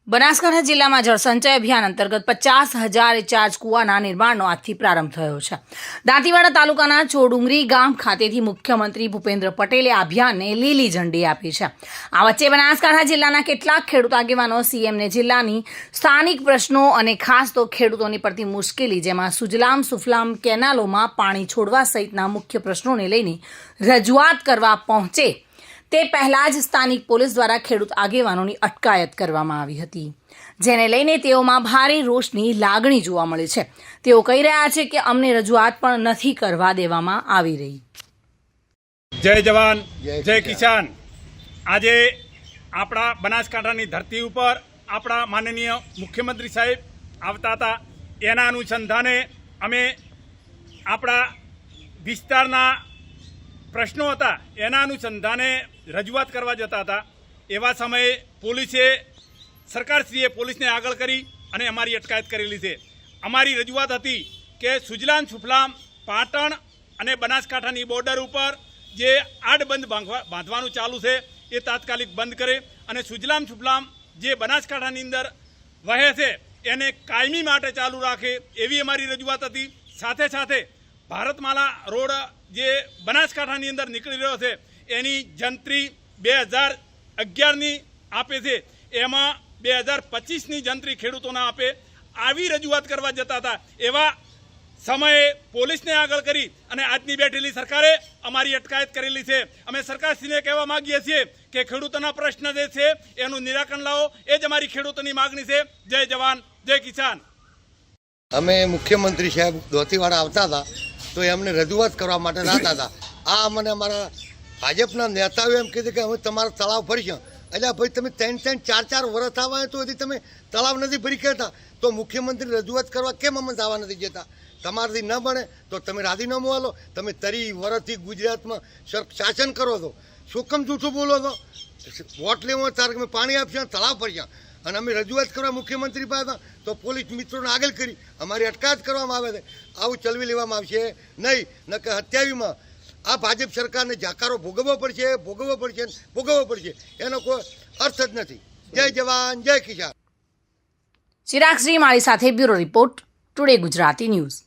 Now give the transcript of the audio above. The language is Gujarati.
બનાસકાંઠા જિલ્લામાં જળસંચય અભિયાન અંતર્ગત 50,000 રિચાર્જ કૂવાના નિર્માણનો આજથી પ્રારંભ થયો છે. દાંતીવાડા તાલુકાના ચોડુંગરી ગામ ખાતેથી મુખ્યમંત્રી ભૂપેન્દ્ર પટેલે આ અભિયાનને લીલી ઝંડી આપી છે. આ વચ્ચે બનાસકાંઠા જિલ્લાના કેટલાક ખેડૂત આગેવાનો સીએમને જિલ્લાની સ્થાનિક પ્રશ્નો અને ખાસ તો ખેડૂતોની પડતી મુશ્કેલી, જેમાં સુજલામ સુફલામ કેનાલોમાં પાણી છોડવા સહિતના મુખ્ય પ્રશ્નોને લઈને રજૂઆત કરવા પહોંચે તે પહેલાં જ સ્થાનિક પોલીસ દ્વારા ખેડૂત આગેવાનોની અટકાયત કરવામાં આવી હતી, જેને લઈને તેઓમાં ભારે રોષની લાગણી જોવા મળે છે. તેઓ કહી રહ્યા છે કે અમને રજૂઆત પણ નથી કરવા દેવામાં આવી રહી. જય જવાન જય કિસાન. આજે આપણા બનાસકાંઠાની ધરતી ઉપર આપણા માનનીય મુખ્યમંત્રી સાહેબ આવતા હતા. એના અનુસંધાને અમે આપણા વિસ્તારના પ્રશ્નો હતા એના અનુસંધાને રજૂઆત કરવા જતા હતા. એવા સમયે પોલીસે સરકારશ્રીએ પોલીસને આગળ કરી અને અમારી અટકાયત કરેલી છે. અમારી રજૂઆત હતી કે સુજલામ સુફલામ પાટણ અને બનાસકાંઠાની બોર્ડર ઉપર જે આડબંધ બાંધવાનું ચાલુ છે એ તાત્કાલિક બંધ કરે અને સુજલામ સુફલામ જે બનાસકાંઠાની અંદર વહે છે એને કાયમી માટે ચાલુ રાખે એવી અમારી રજૂઆત હતી. સાથે સાથે ભારતમાલા રોડ જે બનાસકાંઠાની અંદર નીકળી રહ્યો છે એની જંત્રી 2011ની આપે છે, એમાં 2025ની જંત્રી ખેડૂતોને આપે, આવી રજૂઆત કરવા જતા હતા. એવા સમયે પોલીસને આગળ કરી અને આજની બેઠેલી સરકારે અમારી અટકાયત કરેલી છે. અમે સરકારશ્રીને કહેવા માગીએ છીએ કે ખેડૂતોના પ્રશ્ન જે છે એનું નિરાકરણ લાવો, એ જ અમારી ખેડૂતોની માગણી છે. જય જવાન જય કિસાન. અમે મુખ્યમંત્રી સાહેબ દાંતીવાડા આવતા હતા તો એમને રજૂઆત કરવા માટે જતા હતા. આ અમને અમારા ભાજપના નેતાઓએ એમ કીધું કે અમે તમારા તળાવ ભરીશું. એટલે ભાઈ તમે 3-4 વર્ષ આવ્યા તો હજી તમે તળાવ નથી ભરી કહેતા, તો મુખ્યમંત્રી રજૂઆત કરવા કેમ અમે જવા નથી જતા? તમારાથી ન બને તો તમે રાજીનામું આલો. તમે 30 વર્ષથી ગુજરાતમાં શાસન કરો છો, શું કેમ જૂઠું બોલો છો? વોટ લેવો ત્યારે અમે પાણી આપશું, તળાવ ભરશું. અને અમે રજૂઆત કરવા મુખ્યમંત્રી પાસે તો પોલીસ મિત્રોને આગળ કરી અમારી અટકાયત કરવામાં આવે છે. આવું ચલવી લેવામાં આવશે નહીં, ન કે 27માં આ ભાજપ સરકારને જાકારો ભોગવવો પડશે. એનો કોઈ અર્થ જ નથી. જય જવાન જય કિસાન. ચિરાગ શ્રી મારી સાથે bureau report, today Gujarati news.